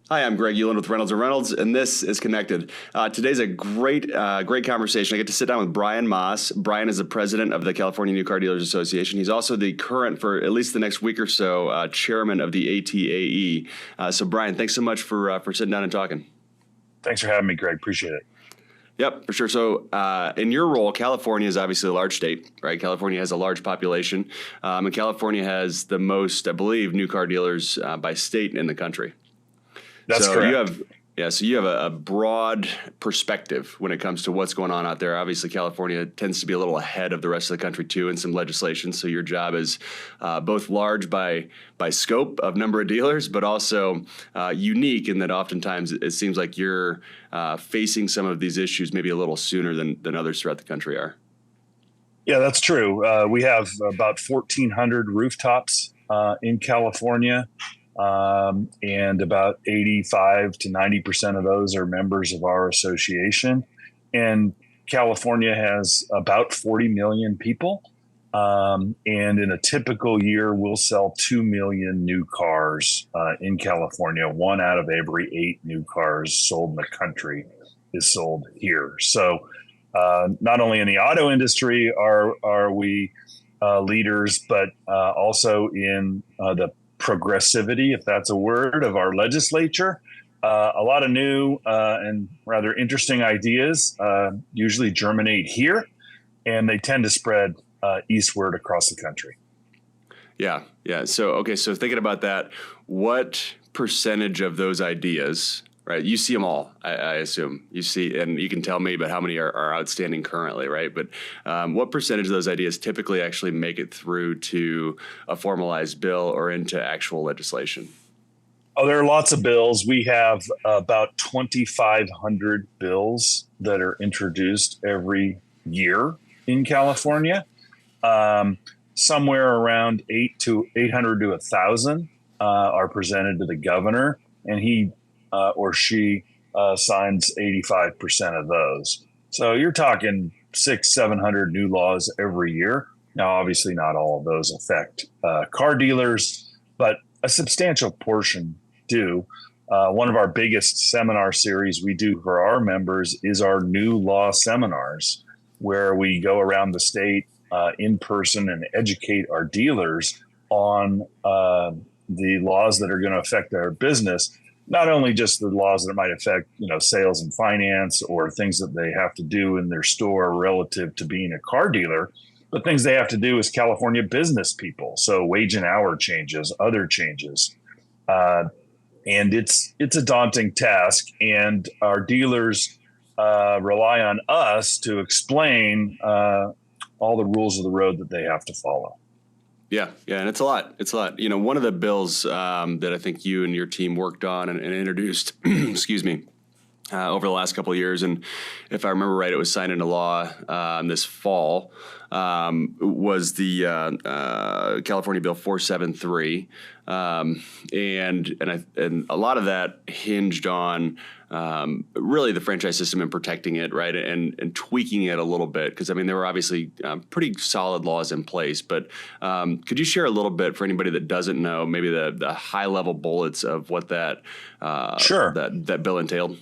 Hi, I'm Greg Euland with Reynolds and Reynolds, and this is Connected. Today's a great conversation. I get to sit down with Brian Maas. Brian is the president of the California New Car Dealers Association. He's also the current, for at least the next week or so, chairman of the ATAE. So, Brian, thanks so much for sitting down and talking. Thanks for having me, Greg. Appreciate it. Yep, for sure. So in your role, California is obviously a large state, right? California has a large population, and California has the most, I believe, new car dealers by state in the country. That's correct. So you have a broad perspective when it comes to what's going on out there. Obviously, California tends to be a little ahead of the rest of the country too in some legislation. So your job is both large by scope of number of dealers, but also unique in that oftentimes it seems like you're facing some of these issues maybe a little sooner than others throughout the country are. Yeah, that's true. We have about 1,400 rooftops in California. And about 85 to 90% of those are members of our association. And California has about 40 million people. And in a typical year, we'll sell 2 million new cars in California. 1 out of every 8 new cars sold in the country is sold here. So not only in the auto industry are we leaders, but also in the progressivity, if that's a word, of our legislature. A lot of new and rather interesting ideas usually germinate here, and they tend to spread eastward across the country. Yeah. So thinking about that, what percentage of those ideas, right? You see them all, I assume. You see, and you can tell me about how many are outstanding currently, right? But what percentage of those ideas typically actually make it through to a formalized bill or into actual legislation? Oh, there are lots of bills. We have about 2,500 bills that are introduced every year in California. Somewhere around 800 to 1,000 are presented to the governor, and he or she signs 85% of those. So you're talking 600-700 new laws every year. Now, obviously, not all of those affect car dealers, but a substantial portion do. One of our biggest seminar series we do for our members is our new law seminars, where we go around the state in person and educate our dealers on the laws that are going to affect their business. Not only just the laws that might affect, sales and finance or things that they have to do in their store relative to being a car dealer, but things they have to do as California business people. So wage and hour changes, other changes. And it's a daunting task. And our dealers rely on us to explain all the rules of the road that they have to follow. Yeah, and it's a lot. One of the bills that I think you and your team worked on and introduced, excuse me, over the last couple of years, and if I remember right, it was signed into law this fall, was the California Bill 473, and a lot of that hinged on really the franchise system and protecting it, right, and tweaking it a little bit, because there were obviously pretty solid laws in place. But could you share a little bit for anybody that doesn't know, maybe the high level bullets of what that that bill entailed?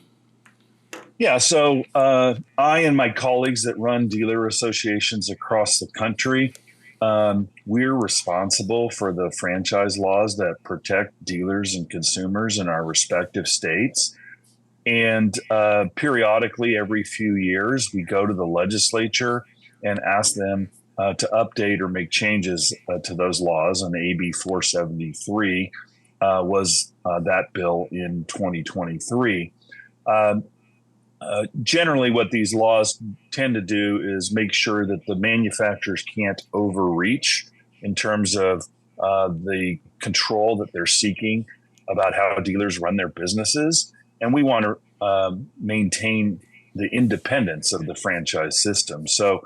Yeah, so I and my colleagues that run dealer associations across the country, we're responsible for the franchise laws that protect dealers and consumers in our respective states. And periodically, every few years, we go to the legislature and ask them to update or make changes to those laws. And AB 473 was that bill in 2023. Generally, what these laws tend to do is make sure that the manufacturers can't overreach in terms of the control that they're seeking about how dealers run their businesses. And we want to maintain the independence of the franchise system. So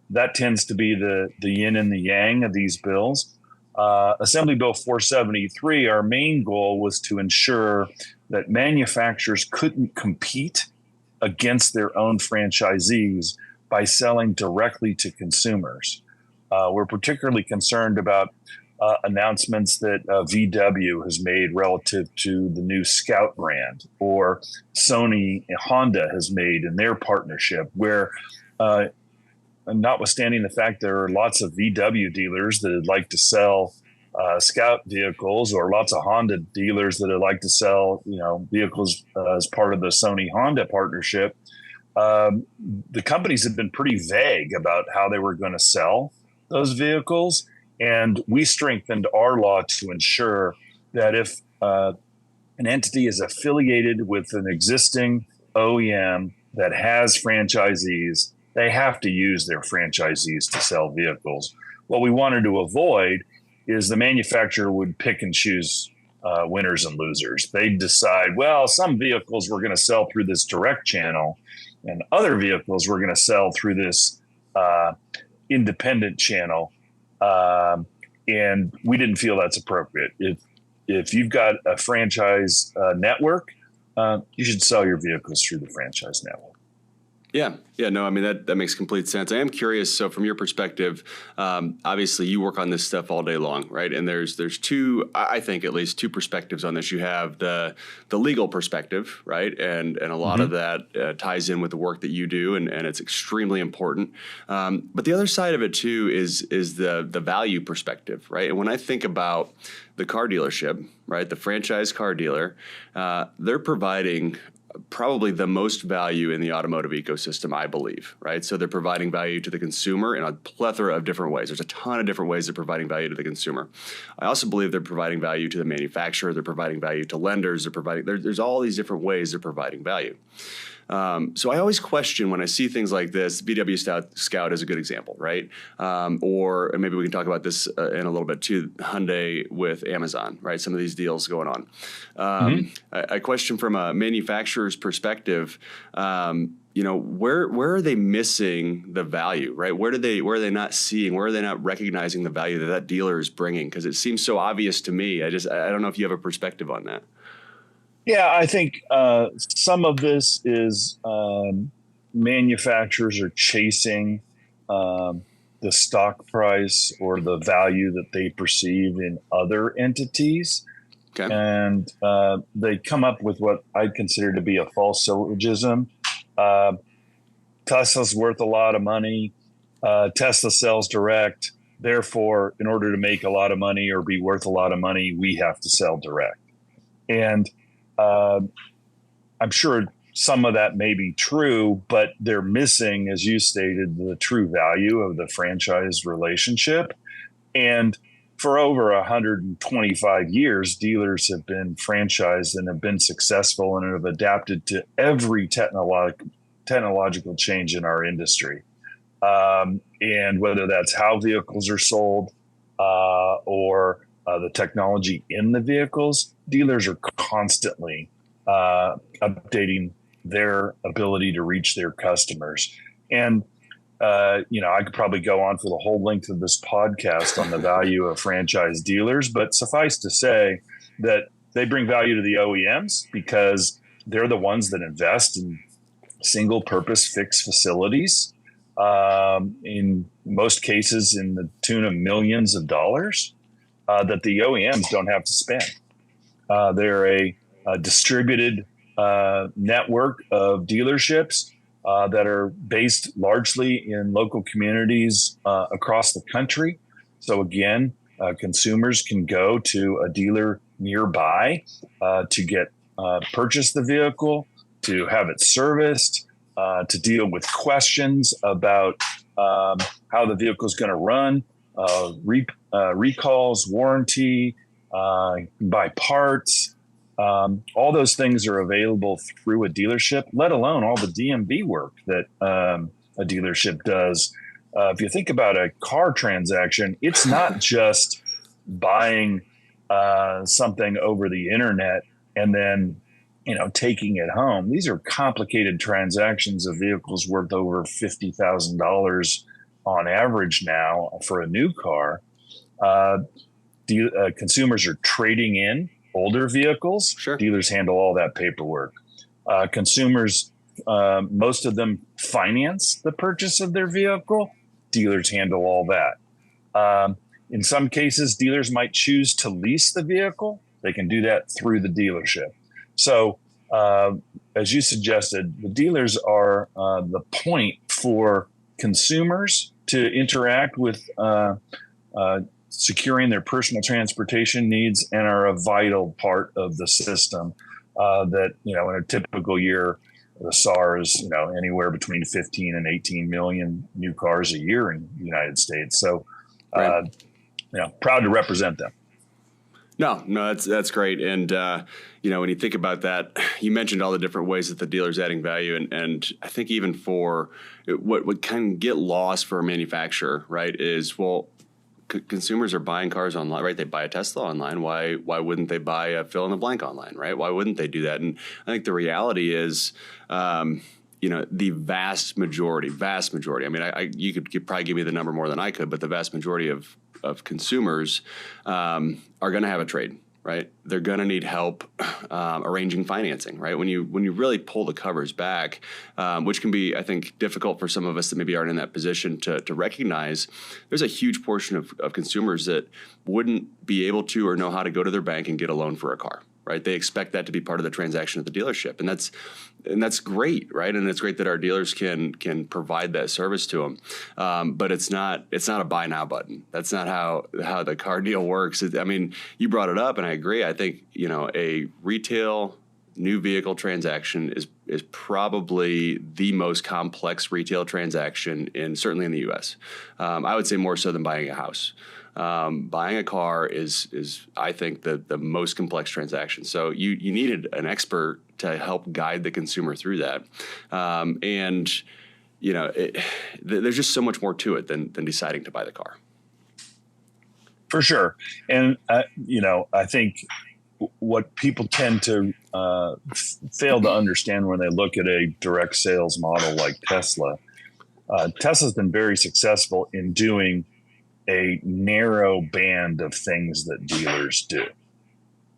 that tends to be the yin and the yang of these bills. Assembly Bill 473, our main goal was to ensure that manufacturers couldn't compete against their own franchisees by selling directly to consumers. We're particularly concerned about announcements that VW has made relative to the new Scout brand, or Sony and Honda has made in their partnership, where notwithstanding the fact there are lots of VW dealers that would like to sell Scout vehicles, or lots of Honda dealers that would like to sell, vehicles as part of the Sony Honda partnership, the companies have been pretty vague about how they were going to sell those vehicles. And we strengthened our law to ensure that if an entity is affiliated with an existing OEM that has franchisees, they have to use their franchisees to sell vehicles. What we wanted to avoid is the manufacturer would pick and choose winners and losers. They'd decide, well, some vehicles we're going to sell through this direct channel, and other vehicles we're going to sell through this independent channel. And we didn't feel that's appropriate. If you've got a franchise network, you should sell your vehicles through the franchise network. Yeah. No, I mean, that makes complete sense. I am curious. So from your perspective, obviously you work on this stuff all day long, right? And there's two, I think at least two perspectives on this. You have the legal perspective, right? And a lot of that ties in with the work that you do, and it's extremely important. But the other side of it too is the value perspective, right? And when I think about the car dealership, right, the franchise car dealer, they're providing probably the most value in the automotive ecosystem, I believe, right? So they're providing value to the consumer in a plethora of different ways. There's a ton of different ways they're providing value to the consumer. I also believe they're providing value to the manufacturer. They're providing value to lenders. There's all these different ways they're providing value. So I always question when I see things like this. VW Scout is a good example, right? Or maybe we can talk about this in a little bit too. Hyundai with Amazon, right? Some of these deals going on. I question from a manufacturer's perspective. Where are they missing the value, right? Where are they not seeing? Where are they not recognizing the value that dealer is bringing? Because it seems so obvious to me. I don't know if you have a perspective on that. Yeah, I think some of this is manufacturers are chasing the stock price or the value that they perceive in other entities. Okay. And they come up with what I consider to be a false syllogism. Tesla's worth a lot of money. Tesla sells direct. Therefore, in order to make a lot of money or be worth a lot of money, we have to sell direct. And I'm sure some of that may be true, but they're missing, as you stated, the true value of the franchise relationship. And for over 125 years, dealers have been franchised and have been successful and have adapted to every technological change in our industry. And whether that's how vehicles are sold or the technology in the vehicles, dealers are constantly updating their ability to reach their customers. And, I could probably go on for the whole length of this podcast on the value of franchise dealers, but suffice to say that they bring value to the OEMs because they're the ones that invest in single purpose fixed facilities, in most cases in the tune of millions of dollars. That the OEMs don't have to spend. They're a distributed network of dealerships that are based largely in local communities across the country. So again, consumers can go to a dealer nearby to purchase the vehicle, to have it serviced, to deal with questions about how the vehicle is going to run, recalls, warranty, buy parts. All those things are available through a dealership, let alone all the DMV work that a dealership does. If you think about a car transaction, it's not just buying something over the internet and then taking it home. These are complicated transactions of vehicles worth over $50,000 on average now for a new car. Consumers are trading in older vehicles. Sure. Dealers handle all that paperwork. Consumers, most of them finance the purchase of their vehicle. Dealers handle all that. In some cases, dealers might choose to lease the vehicle. They can do that through the dealership. So, as you suggested, the dealers are the point for consumers to interact with securing their personal transportation needs, and are a vital part of the system that, in a typical year, the SAR is, anywhere between 15 and 18 million new cars a year in the United States. So, Right. Proud to represent them. No, that's great. And, when you think about that, you mentioned all the different ways that the dealer's adding value. And I think even for what can get lost for a manufacturer, right, is, well, consumers are buying cars online, right? They buy a Tesla online. Why wouldn't they buy a fill in the blank online, right? Why wouldn't they do that? And I think the reality is, the vast majority. I mean, you could probably give me the number more than I could, but the vast majority of consumers are going to have a trade, right? They're going to need help arranging financing, right? When you really pull the covers back, which can be, I think, difficult for some of us that maybe aren't in that position to recognize, there's a huge portion of consumers that wouldn't be able to or know how to go to their bank and get a loan for a car, right? They expect that to be part of the transaction at the dealership, and that's great, right? And it's great that our dealers can provide that service to them, but it's not a buy now button. That's not how the car deal works. I mean, you brought it up, and I agree. I think a retail new vehicle transaction is probably the most complex retail transaction certainly in the U.S. I would say more so than buying a house. Buying a car is I think the most complex transaction. So you needed an expert to help guide the consumer through that. There's just so much more to it than deciding to buy the car. For sure. And, I think what people tend to fail to understand when they look at a direct sales model like Tesla, Tesla's been very successful in doing a narrow band of things that dealers do.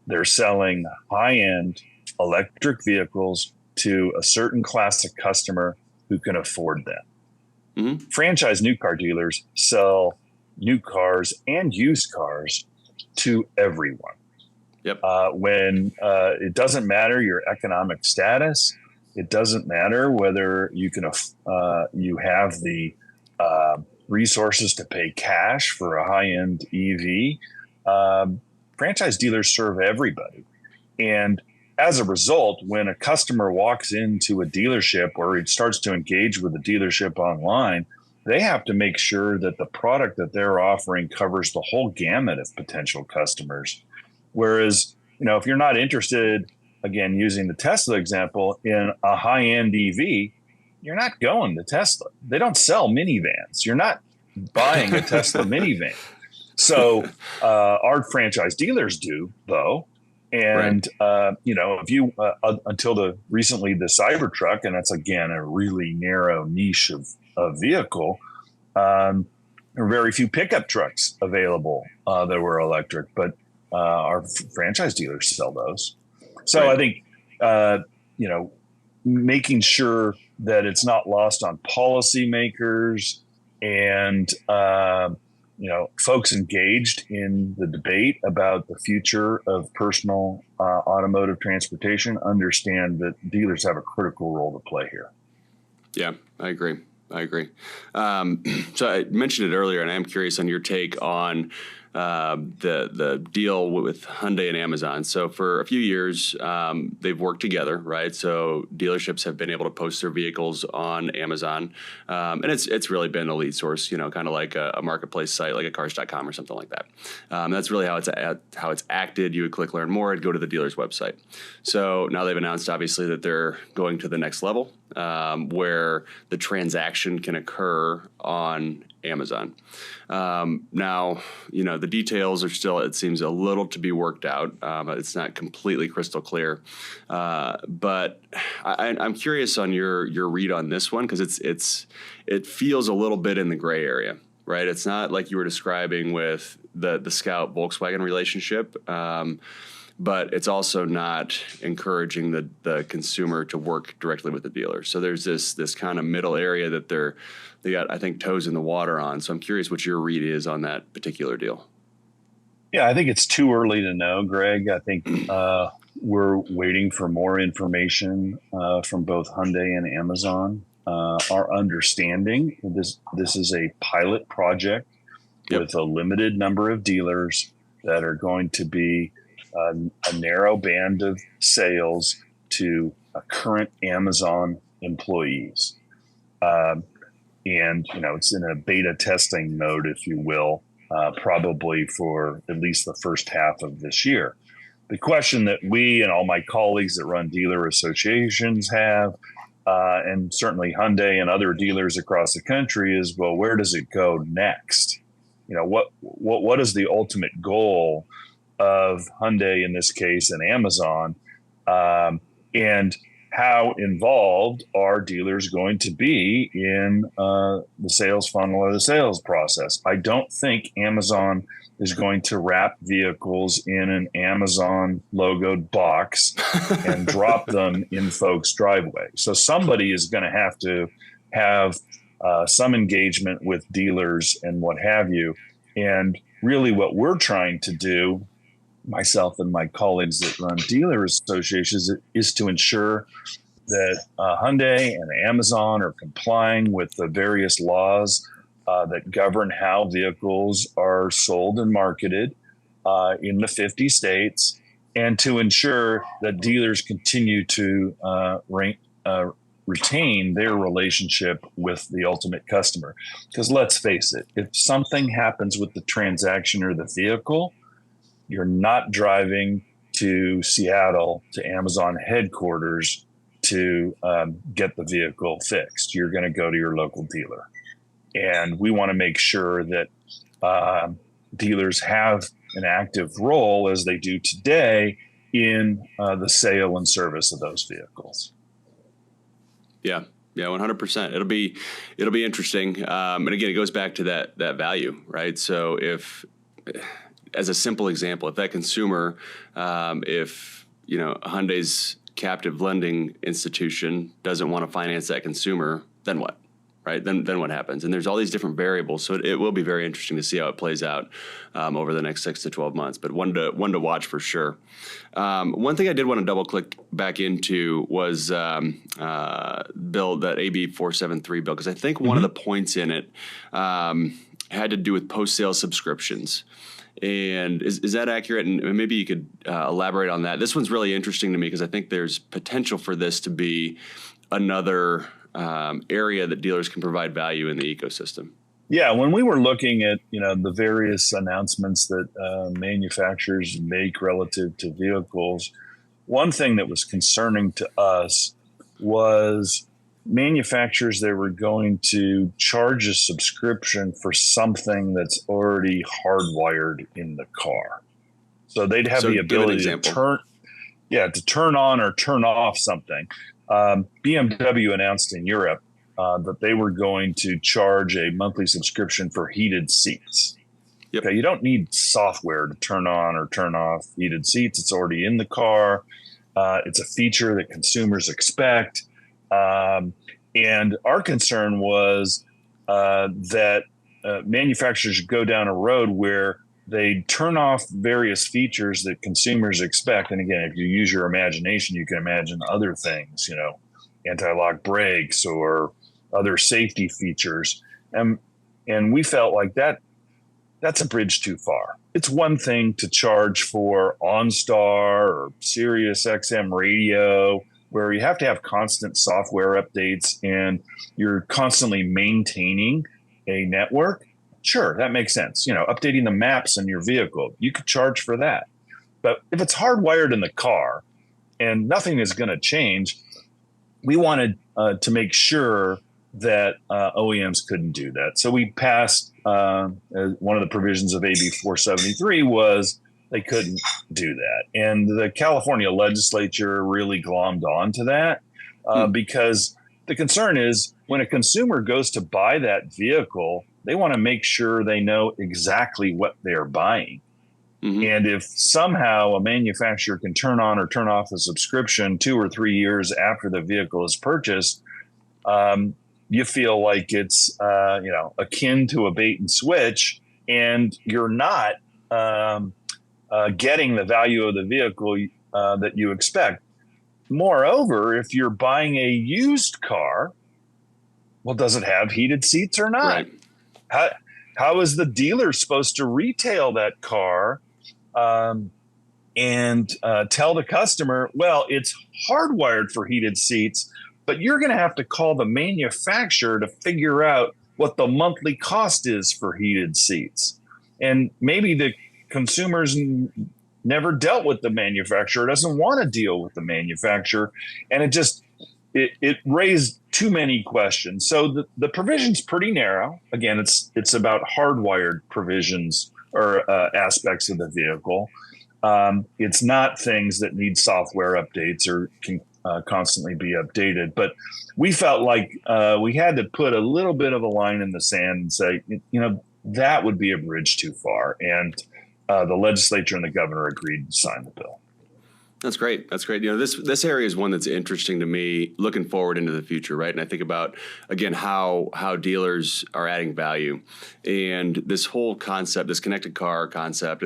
They're selling high-end electric vehicles to a certain class of customer who can afford them. Mm-hmm. Franchise new car dealers sell new cars and used cars to everyone. Yep. When it doesn't matter your economic status, it doesn't matter whether you have the resources to pay cash for a high-end EV. Franchise dealers serve everybody. And as a result, when a customer walks into a dealership or it starts to engage with a dealership online, they have to make sure that the product that they're offering covers the whole gamut of potential customers. Whereas, if you're not interested, again, using the Tesla example, in a high-end EV, you're not going to Tesla. They don't sell minivans. You're not buying a Tesla minivan. So our franchise dealers do, though. And, right. If you, until recently, the Cybertruck, and that's, again, a really narrow niche of vehicle, there are very few pickup trucks available that were electric, but our franchise dealers sell those. So right. I think, making sure that it's not lost on policymakers and, folks engaged in the debate about the future of personal automotive transportation understand that dealers have a critical role to play here. Yeah, I agree. So I mentioned it earlier, and I am curious on your take on the deal with Hyundai and Amazon. So for a few years, they've worked together, right? So dealerships have been able to post their vehicles on Amazon, and it's really been a lead source, kind of like a marketplace site, like a Cars.com or something like that. That's really how it's acted. You would click learn more, it'd go to the dealer's website. So now they've announced, obviously, that they're going to the next level, where the transaction can occur on Amazon. Now, the details are still, it seems, a little to be worked out. It's not completely crystal clear. But I'm curious on your read on this one, because it feels a little bit in the gray area, right? It's not like you were describing with the Scout Volkswagen relationship. but it's also not encouraging the consumer to work directly with the dealer. So there's this kind of middle area that they got, I think, toes in the water on. So I'm curious what your read is on that particular deal. Yeah, I think it's too early to know, Greg. I think we're waiting for more information from both Hyundai and Amazon. Our understanding, this is a pilot project with a limited number of dealers that are going to be a narrow band of sales to current Amazon employees. And, it's in a beta testing mode, if you will, probably for at least the first half of this year. The question that we and all my colleagues that run dealer associations have, and certainly Hyundai and other dealers across the country, is, well, where does it go next? What is the ultimate goal of Hyundai in this case and Amazon, and how involved are dealers going to be in the sales funnel or the sales process? I don't think Amazon is going to wrap vehicles in an Amazon logoed box and drop them in folks' driveway. So somebody is going to have some engagement with dealers and what have you. And really what we're trying to do, myself and my colleagues that run dealer associations, is to ensure that Hyundai and Amazon are complying with the various laws that govern how vehicles are sold and marketed in the 50 states, and to ensure that dealers continue to retain their relationship with the ultimate customer. Because let's face it, if something happens with the transaction or the vehicle, you're not driving to Seattle to Amazon headquarters to get the vehicle fixed. You're going to go to your local dealer. And we want to make sure that dealers have an active role, as they do today, in the sale and service of those vehicles. Yeah, 100%. It'll be interesting. And again, it goes back to that value, right? So if, as a simple example, if that consumer, if Hyundai's captive lending institution doesn't want to finance that consumer, then what? Right? Then what happens? And there's all these different variables. So it will be very interesting to see how it plays out over the next 6 to 12 months. But one to watch for sure. One thing I did want to double click back into was bill, that AB 473 bill, because I think one of the points in it had to do with post-sale subscriptions. And is that accurate? And maybe you could elaborate on that. This one's really interesting to me because I think there's potential for this to be another area that dealers can provide value in the ecosystem. Yeah, when we were looking at the various announcements that manufacturers make relative to vehicles, one thing that was concerning to us was manufacturers that were going to charge a subscription for something that's already hardwired in the car. So they'd have the ability to turn on or turn off something. BMW announced in Europe that they were going to charge a monthly subscription for heated seats. Yep. Okay, you don't need software to turn on or turn off heated seats. It's already in the car. It's a feature that consumers expect. And our concern was that manufacturers go down a road where they turn off various features that consumers expect. And again, if you use your imagination, you can imagine other things, anti-lock brakes or other safety features. And we felt like that's a bridge too far. It's one thing to charge for OnStar or Sirius XM radio, where you have to have constant software updates and you're constantly maintaining a network. Sure, that makes sense. Updating the maps in your vehicle, you could charge for that. But if it's hardwired in the car and nothing is going to change, we wanted to make sure that OEMs couldn't do that. So we passed one of the provisions of AB 473 was they couldn't do that. And the California legislature really glommed onto that because the concern is when a consumer goes to buy that vehicle, they want to make sure they know exactly what they're buying. And if somehow a manufacturer can turn on or turn off a subscription 2 or 3 years after the vehicle is purchased, you feel like it's akin to a bait and switch, and you're not getting the value of the vehicle that you expect. Moreover, if you're buying a used car, well, does it have heated seats or not? Right. How is the dealer supposed to retail that car and tell the customer, well, it's hardwired for heated seats, but you're going to have to call the manufacturer to figure out what the monthly cost is for heated seats. And maybe the consumers never dealt with the manufacturer, doesn't want to deal with the manufacturer. And it raised too many questions. So the provision's pretty narrow. Again, it's about hardwired provisions or aspects of the vehicle. It's not things that need software updates or can constantly be updated. But we felt like we had to put a little bit of a line in the sand and say, that would be a bridge too far. And the legislature and the governor agreed to sign the bill. That's great. That's great. This area is one that's interesting to me looking forward into the future, right? And I think about, again, how dealers are adding value. And this whole concept, this connected car concept,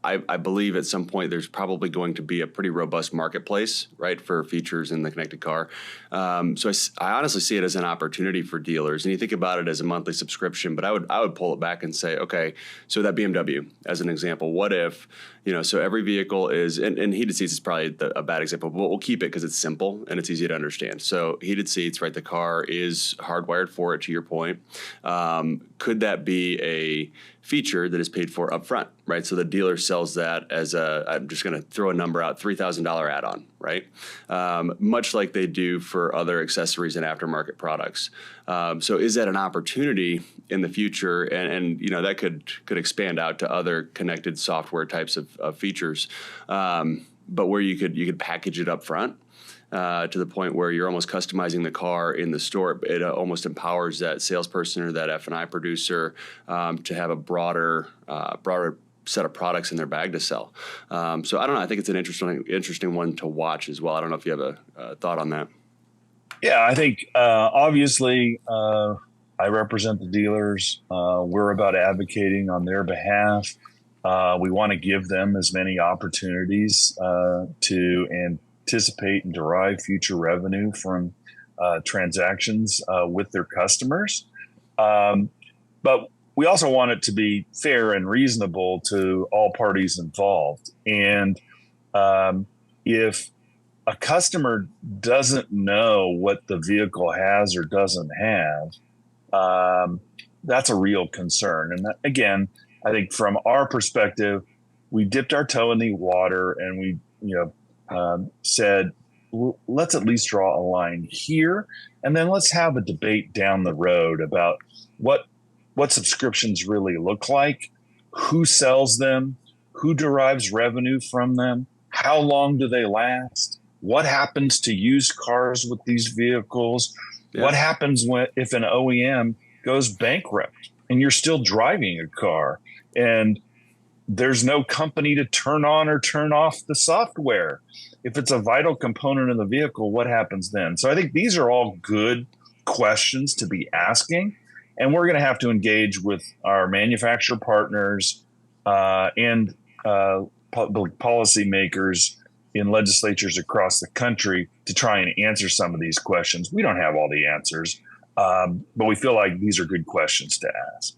I believe at some point there's probably going to be a pretty robust marketplace, right, for features in the connected car. So I honestly see it as an opportunity for dealers. And you think about it as a monthly subscription, but I would pull it back and say, okay, so that BMW, as an example, what if, so every vehicle is, and heated seats is probably a bad example, but we'll keep it because it's simple and it's easy to understand. So heated seats, right? The car is hardwired for it, to your point. Could that be a feature that is paid for upfront, right? So the dealer sells that as I'm just going to throw a number out, $3,000 add-on, right? Much like they do for other accessories and aftermarket products. So is that an opportunity in the future? And that could expand out to other connected software types of features, but where you could package it up front. To the point where you're almost customizing the car in the store. It almost empowers that salesperson or that F&I producer to have a broader set of products in their bag to sell. So I don't know. I think it's an interesting one to watch as well. I don't know if you have a thought on that. Yeah, I think obviously I represent the dealers. We're about advocating on their behalf. We want to give them as many opportunities to anticipate and derive future revenue from transactions with their customers. But we also want it to be fair and reasonable to all parties involved. And if a customer doesn't know what the vehicle has or doesn't have, that's a real concern. And again, I think from our perspective, we dipped our toe in the water and we, said, let's at least draw a line here, and then let's have a debate down the road about what subscriptions really look like, who sells them, who derives revenue from them, how long do they last, what happens to used cars with these vehicles, what happens if an OEM goes bankrupt and you're still driving a car and there's no company to turn on or turn off the software. If it's a vital component of the vehicle, what happens then? So I think these are all good questions to be asking. And we're going to have to engage with our manufacturer partners and policymakers in legislatures across the country to try and answer some of these questions. We don't have all the answers, but we feel like these are good questions to ask.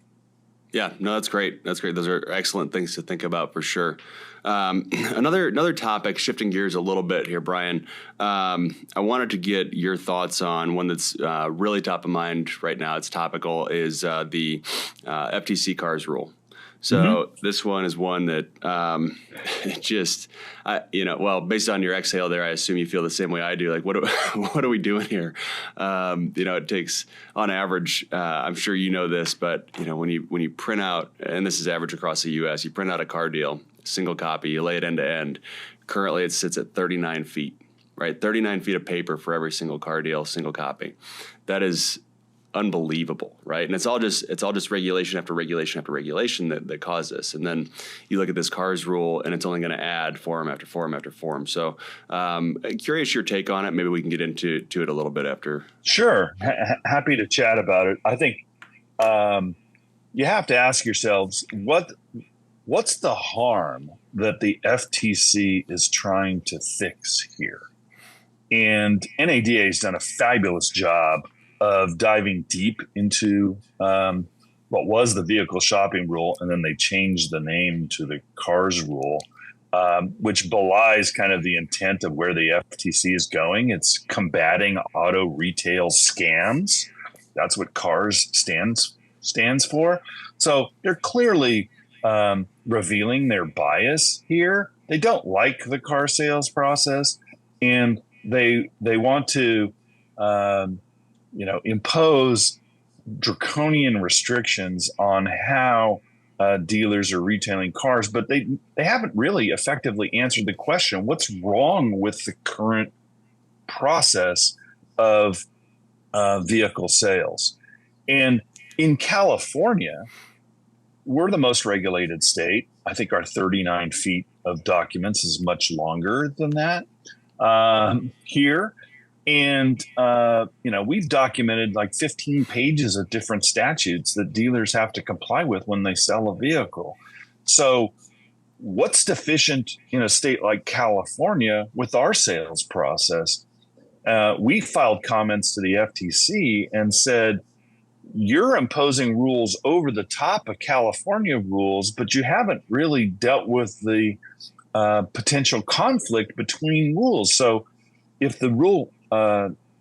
Yeah, no, that's great. That's great. Those are excellent things to think about for sure. Another topic, shifting gears a little bit here, Brian. I wanted to get your thoughts on one that's really top of mind right now. It's topical, is the FTC cars rule. So this one is one that based on your exhale there, I assume you feel the same way I do. Like, what are we doing here? It takes, on average, I'm sure you know this, but when you print out, and this is average across the U.S., you print out a car deal, single copy, you lay it end to end. Currently, it sits at 39 feet, right? 39 feet of paper for every single car deal, single copy. That is unbelievable, right? And it's all just regulation after regulation after regulation that caused this. And then you look at this CARS rule, and it's only going to add form after form after form. So, curious your take on it. Maybe we can get into it a little bit after. Sure, happy to chat about it. I think you have to ask yourselves what's the harm that the FTC is trying to fix here. And NADA has done a fabulous job of diving deep into what was the vehicle shopping rule, and then they changed the name to the CARS rule, which belies kind of the intent of where the FTC is going. It's combating auto retail scams. That's what CARS stands for. So they're clearly revealing their bias here. They don't like the car sales process, and they want to impose draconian restrictions on how dealers are retailing cars, but they haven't really effectively answered the question: what's wrong with the current process of vehicle sales? And in California, we're the most regulated state. I think our 39 feet of documents is much longer than that here. And, we've documented like 15 pages of different statutes that dealers have to comply with when they sell a vehicle. So what's deficient in a state like California with our sales process? We filed comments to the FTC and said, you're imposing rules over the top of California rules, but you haven't really dealt with the potential conflict between rules. So if the rule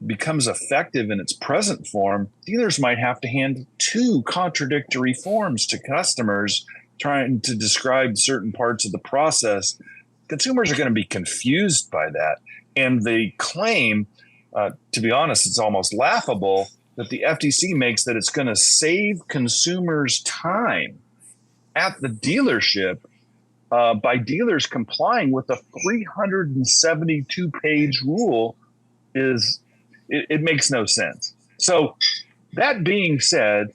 becomes effective in its present form, dealers might have to hand 2 contradictory forms to customers trying to describe certain parts of the process. Consumers are going to be confused by that. And they claim, to be honest, it's almost laughable that the FTC makes that it's going to save consumers time at the dealership by dealers complying with a 372-page rule. It makes no sense. So that being said,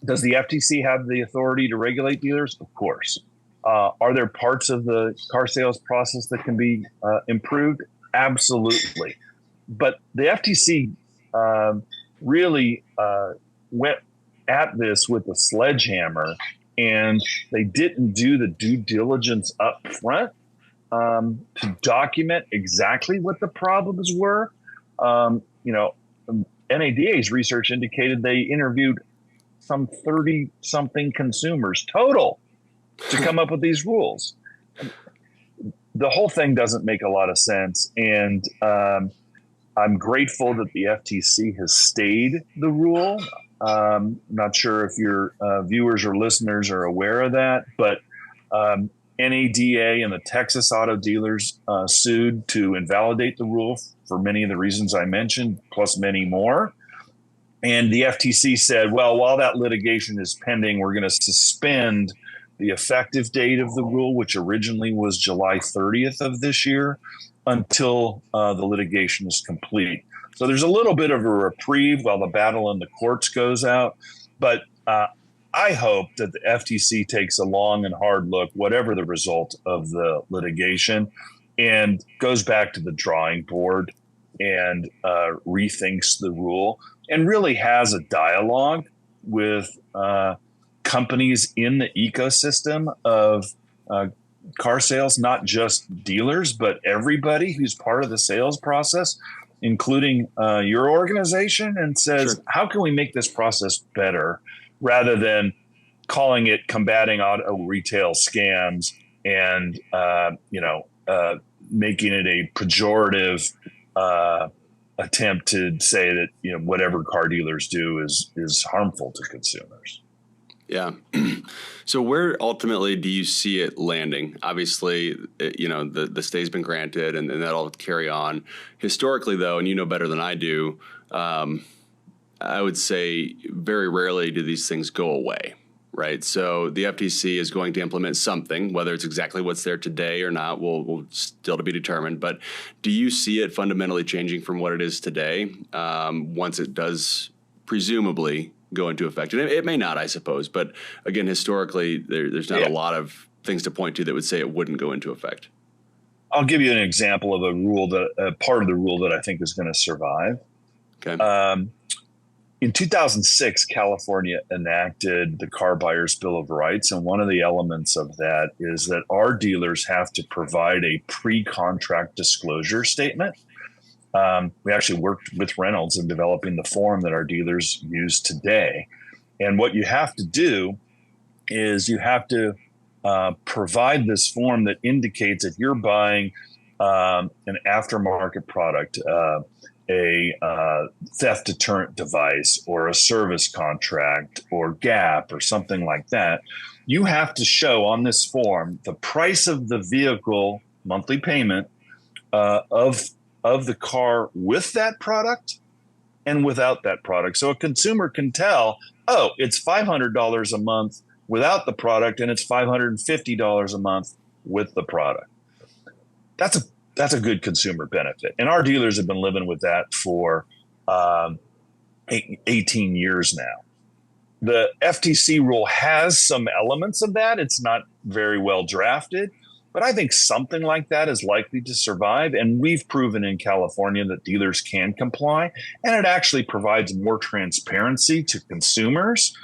does the FTC have the authority to regulate dealers? Of course. Are there parts of the car sales process that can be improved? Absolutely. But the FTC really went at this with a sledgehammer, and they didn't do the due diligence up front to document exactly what the problems were. NADA's research indicated they interviewed some 30-something consumers total to come up with these rules. The whole thing doesn't make a lot of sense, and I'm grateful that the FTC has stayed the rule. Not sure if your viewers or listeners are aware of that, but NADA and the Texas auto dealers sued to invalidate the rule for many of the reasons I mentioned, plus many more. And the FTC said, well, while that litigation is pending, we're going to suspend the effective date of the rule, which originally was July 30th of this year, until the litigation is complete. So there's a little bit of a reprieve while the battle in the courts goes out. But I hope that the FTC takes a long and hard look, whatever the result of the litigation, and goes back to the drawing board and rethinks the rule and really has a dialogue with companies in the ecosystem of car sales, not just dealers, but everybody who's part of the sales process, including your organization, and says, sure, how can we make this process better rather than calling it combating auto retail scams and, making it a pejorative attempt to say that, whatever car dealers do is harmful to consumers. Yeah. So where ultimately do you see it landing? Obviously, the stay's been granted and that'll carry on. Historically, though, and you know better than I do, I would say very rarely do these things go away, right? So the FTC is going to implement something, whether it's exactly what's there today or not, will still to be determined. But do you see it fundamentally changing from what it is today once it does presumably go into effect. And it may not, I suppose. But again, historically, there's not a lot of things to point to that would say it wouldn't go into effect. I'll give you an example of part of the rule that I think is going to survive. Okay. In 2006, California enacted the Car Buyer's Bill of Rights, and one of the elements of that is that our dealers have to provide a pre-contract disclosure statement. We actually worked with Reynolds in developing the form that our dealers use today. And what you have to do is you have to provide this form that indicates if you're buying an aftermarket product, a theft deterrent device, or a service contract, or GAP, or something like that, you have to show on this form the price of the vehicle monthly payment of the car with that product and without that product. So a consumer can tell, oh, it's $500 a month without the product, and it's $550 a month with the product. That's a good consumer benefit. And our dealers have been living with that for 18 years now. The FTC rule has some elements of that. It's not very well drafted, but I think something like that is likely to survive. And we've proven in California that dealers can comply, and it actually provides more transparency to consumers.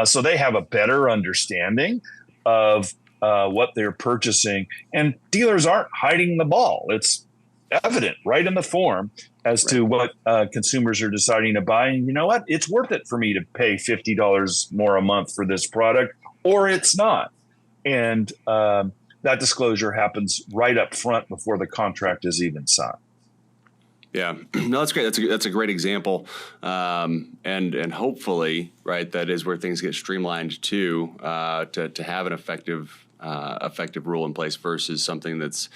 So they have a better understanding of what they're purchasing, and dealers aren't hiding the ball. It's evident right in the form as to what consumers are deciding to buy. And you know what? It's worth it for me to pay $50 more a month for this product, or it's not. And that disclosure happens right up front before the contract is even signed. Yeah, no, that's great. That's a great example, and hopefully, right, that is where things get streamlined too, to have an effective rule in place versus something that's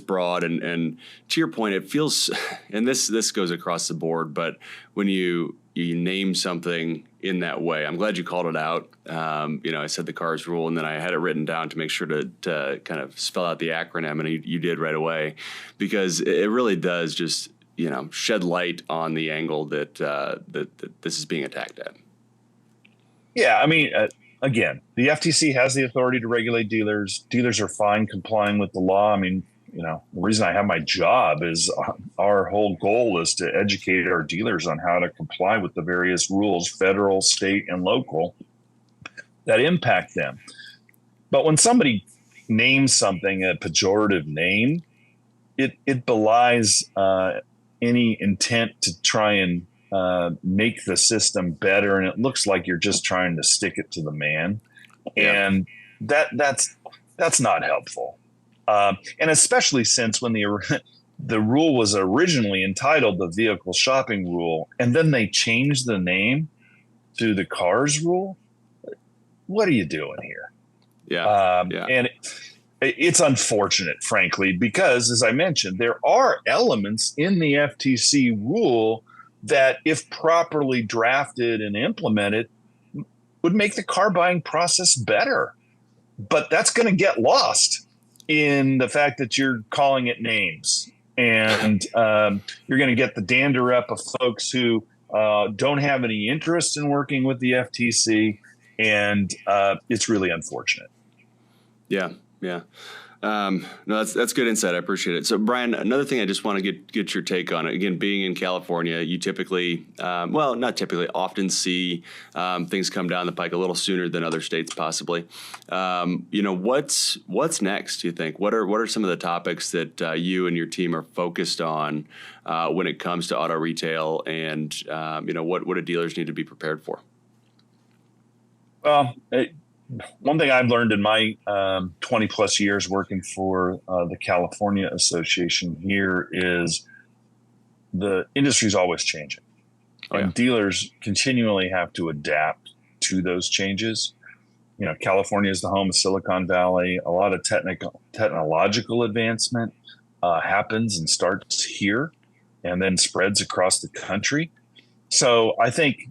broad. And to your point, it feels, and this goes across the board, but when you name something in that way, I'm glad you called it out. I said the CARS rule, and then I had it written down to make sure to kind of spell out the acronym, and you did right away, because it really does just shed light on the angle that this is being attacked at. Yeah, I mean, again, the FTC has the authority to regulate dealers. Dealers are fine complying with the law. I mean, the reason I have my job is our whole goal is to educate our dealers on how to comply with the various rules, federal, state, and local, that impact them. But when somebody names something a pejorative name, it belies any intent to try and make the system better, and it looks like you're just trying to stick it to the man, and that's not helpful. And especially since when the rule was originally entitled the Vehicle Shopping Rule, and then they changed the name to the CARS rule. What are you doing here? And it's unfortunate, frankly, because, as I mentioned, there are elements in the FTC rule that, if properly drafted and implemented, would make the car buying process better. But that's going to get lost in the fact that you're calling it names. And you're going to get the dander up of folks who don't have any interest in working with the FTC. And it's really unfortunate. Yeah. No, that's good insight. I appreciate it. So, Brian, another thing I just want to get your take on. Again, being in California, you typically, not typically, often see things come down the pike a little sooner than other states, possibly. What's next? Do you think? What are some of the topics that you and your team are focused on when it comes to auto retail, and what do dealers need to be prepared for? Well, one thing I've learned in my 20 plus years working for the California Association here is the industry is always changing, and dealers continually have to adapt to those changes. California is the home of Silicon Valley. A lot of technological advancement happens and starts here and then spreads across the country. So I think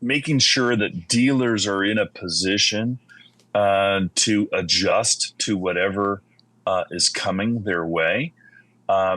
making sure that dealers are in a position to adjust to whatever is coming their way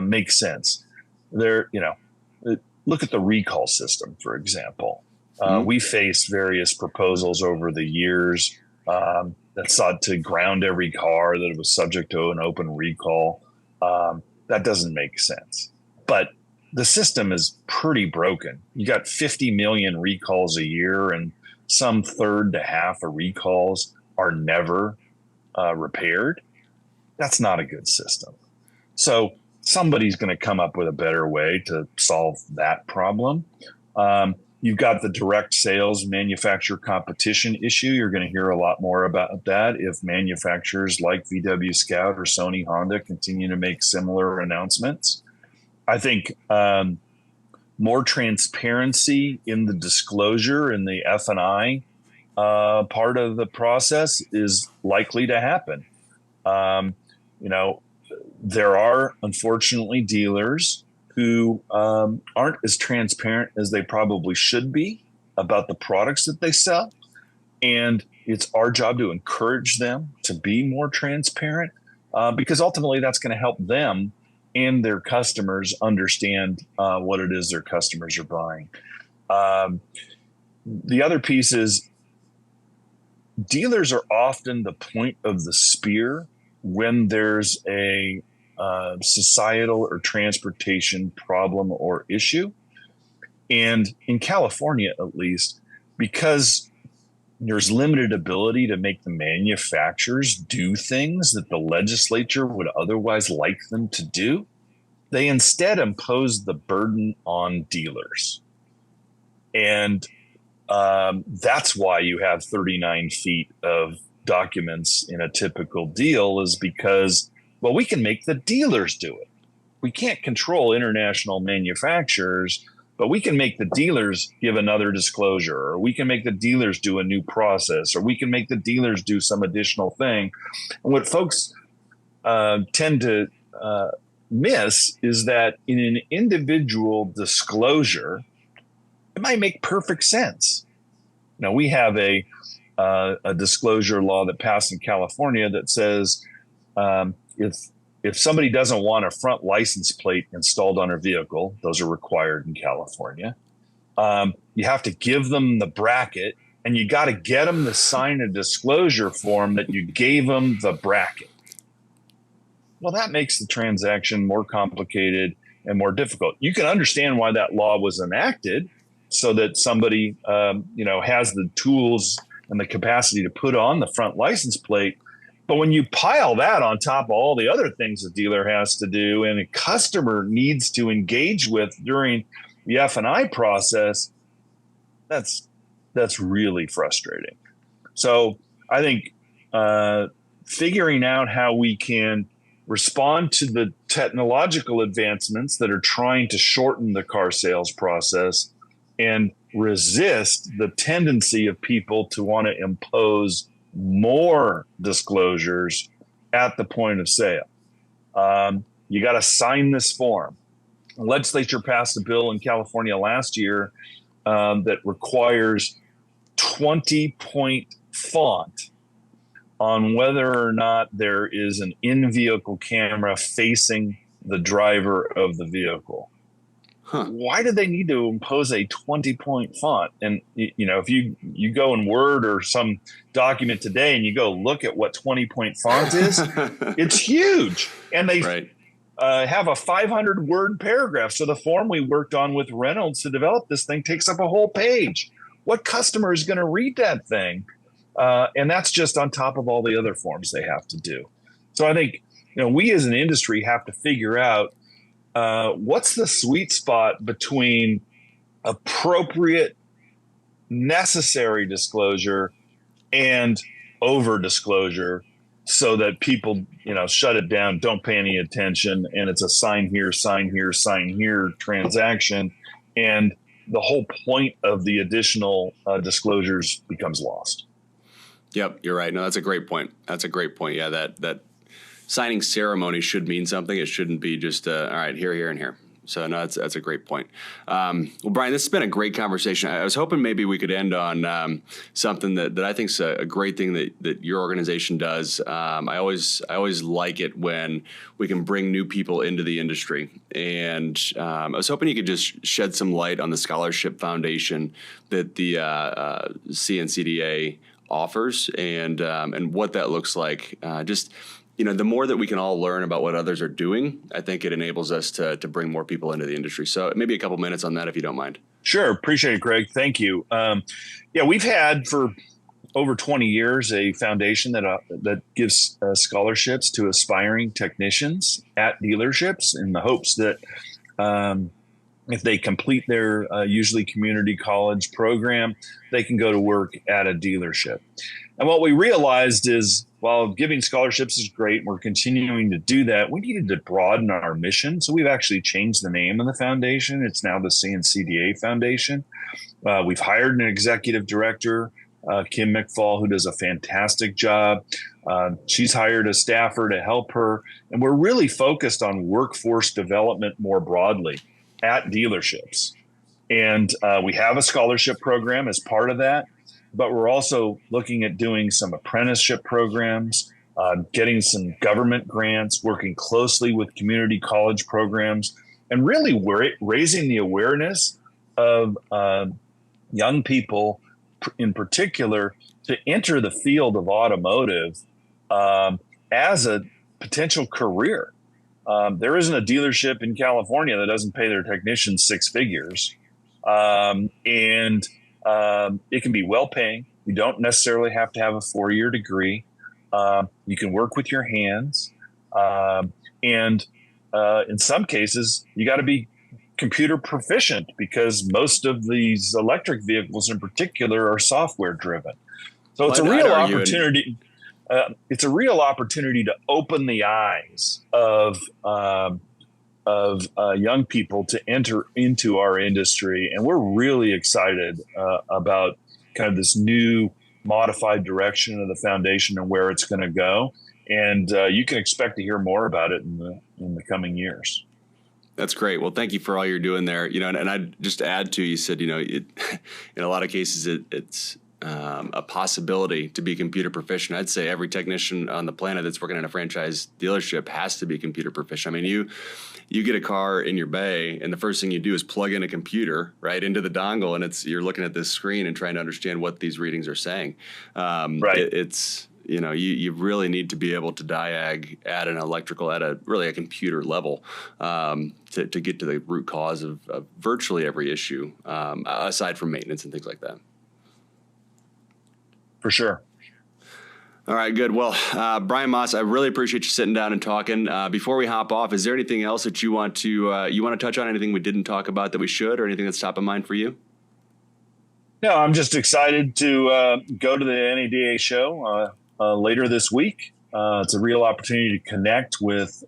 makes sense. look at the recall system, for example. Mm-hmm. We faced various proposals over the years that sought to ground every car that was subject to an open recall. That doesn't make sense. But the system is pretty broken. You got 50 million recalls a year, and some third to half of recalls are never repaired. That's not a good system. So somebody's going to come up with a better way to solve that problem. You've got the direct sales manufacturer competition issue. You're going to hear a lot more about that if manufacturers like VW Scout or Sony Honda continue to make similar announcements. I think more transparency in the disclosure in the F&I part of the process is likely to happen. There are, unfortunately, dealers who aren't as transparent as they probably should be about the products that they sell. And it's our job to encourage them to be more transparent because ultimately that's going to help them and their customers understand what it is their customers are buying. The other piece is dealers are often the point of the spear when there's a societal or transportation problem or issue. And in California, at least, because there's limited ability to make the manufacturers do things that the legislature would otherwise like them to do, they instead impose the burden on dealers. And that's why you have 39 feet of documents in a typical deal, is because, well, we can make the dealers do it. We can't control international manufacturers, but we can make the dealers give another disclosure, or we can make the dealers do a new process, or we can make the dealers do some additional thing. And what folks tend to miss is that in an individual disclosure, it might make perfect sense. Now, we have a disclosure law that passed in California that says if somebody doesn't want a front license plate installed on their vehicle, those are required in California, you have to give them the bracket, and you got to get them to sign a disclosure form that you gave them the bracket. Well, that makes the transaction more complicated and more difficult. You can understand why that law was enacted, so that somebody has the tools and the capacity to put on the front license plate. But when you pile that on top of all the other things a dealer has to do and a customer needs to engage with during the F&I process, that's really frustrating. So I think figuring out how we can respond to the technological advancements that are trying to shorten the car sales process and resist the tendency of people to want to impose more disclosures at the point of sale. You got to sign this form. The legislature passed a bill in California last year that requires 20-point font on whether or not there is an in-vehicle camera facing the driver of the vehicle. Huh. Why do they need to impose a 20-point font? And, if you go in Word or some document today and you go look at what 20-point font is, it's huge. And they have a 500-word paragraph. So the form we worked on with Reynolds to develop this thing takes up a whole page. What customer is going to read that thing? And that's just on top of all the other forms they have to do. So I think, we as an industry have to figure out what's the sweet spot between appropriate, necessary disclosure and over disclosure, so that people, shut it down, don't pay any attention, and it's a sign here, sign here, sign here transaction, and the whole point of the additional disclosures becomes lost. Yep, you're right. No, that's a great point. Yeah, that signing ceremony should mean something. It shouldn't be just all right, here, and here. So no, that's a great point. Well, Brian, this has been a great conversation. I was hoping maybe we could end on something that I think is a great thing that your organization does. I always like it when we can bring new people into the industry. And I was hoping you could just shed some light on the scholarship foundation that the CNCDA offers and what that looks like. The more that we can all learn about what others are doing, I think it enables us to bring more people into the industry. So maybe a couple minutes on that, if you don't mind. Sure. Appreciate it, Greg. Thank you. We've had for over 20 years a foundation that gives scholarships to aspiring technicians at dealerships in the hopes that if they complete their usually community college program, they can go to work at a dealership. And what we realized is, while giving scholarships is great, we're continuing to do that, we needed to broaden our mission. So we've actually changed the name of the foundation. It's now the CNCDA Foundation. We've hired an executive director, Kim McFall, who does a fantastic job. She's hired a staffer to help her. And we're really focused on workforce development more broadly at dealerships. And we have a scholarship program as part of that. But we're also looking at doing some apprenticeship programs, getting some government grants, working closely with community college programs, and really raising the awareness of young people in particular to enter the field of automotive as a potential career. There isn't a dealership in California that doesn't pay their technicians six figures. It can be well-paying. You don't necessarily have to have a 4-year degree. You can work with your hands. In some cases, you got to be computer proficient because most of these electric vehicles in particular are software driven. So it's a real opportunity. It's a real opportunity to open the eyes of young people to enter into our industry. And we're really excited about kind of this new modified direction of the foundation and where it's going to go. And you can expect to hear more about it in the coming years. That's great. Well, thank you for all you're doing there. And I'd just add to, you said, in a lot of cases, it's a possibility to be computer proficient. I'd say every technician on the planet that's working in a franchise dealership has to be computer proficient. I mean, you get a car in your bay, and the first thing you do is plug in a computer right into the dongle, and you're looking at this screen and trying to understand what these readings are saying. Right. You really need to be able to diag at an electrical, at a computer level to get to the root cause of virtually every issue, aside from maintenance and things like that. For sure. All right, good. Well, Brian Maas, I really appreciate you sitting down and talking. Before we hop off, is there anything else that you want to touch on? Anything we didn't talk about that we should, or anything that's top of mind for you? No, I'm just excited to go to the NADA show later this week. It's a real opportunity to connect with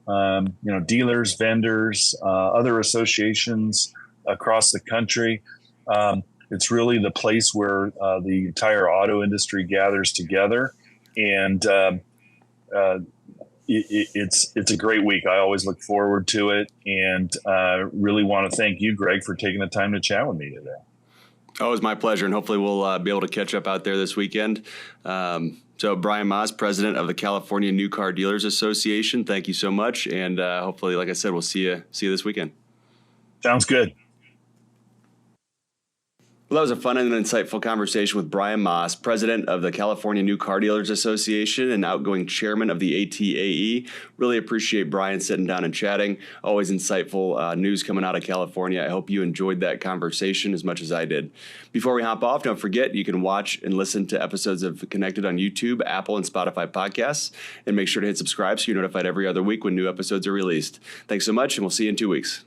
dealers, vendors, other associations across the country. It's really the place where the entire auto industry gathers together. And it's a great week. I always look forward to it, and really want to thank you, Greg, for taking the time to chat with me today. Oh, it was my pleasure, and hopefully we'll be able to catch up out there this weekend. So Brian Maas, president of the California New Car Dealers Association, thank you so much, and hopefully, like I said, we'll see you this weekend. Sounds good. Well, that was a fun and insightful conversation with Brian Maas, president of the California New Car Dealers Association and outgoing chairman of the ATAE. Really appreciate Brian sitting down and chatting. Always insightful news coming out of California. I hope you enjoyed that conversation as much as I did. Before we hop off, don't forget you can watch and listen to episodes of Connected on YouTube, Apple, and Spotify podcasts. And make sure to hit subscribe so you're notified every other week when new episodes are released. Thanks so much, and we'll see you in 2 weeks.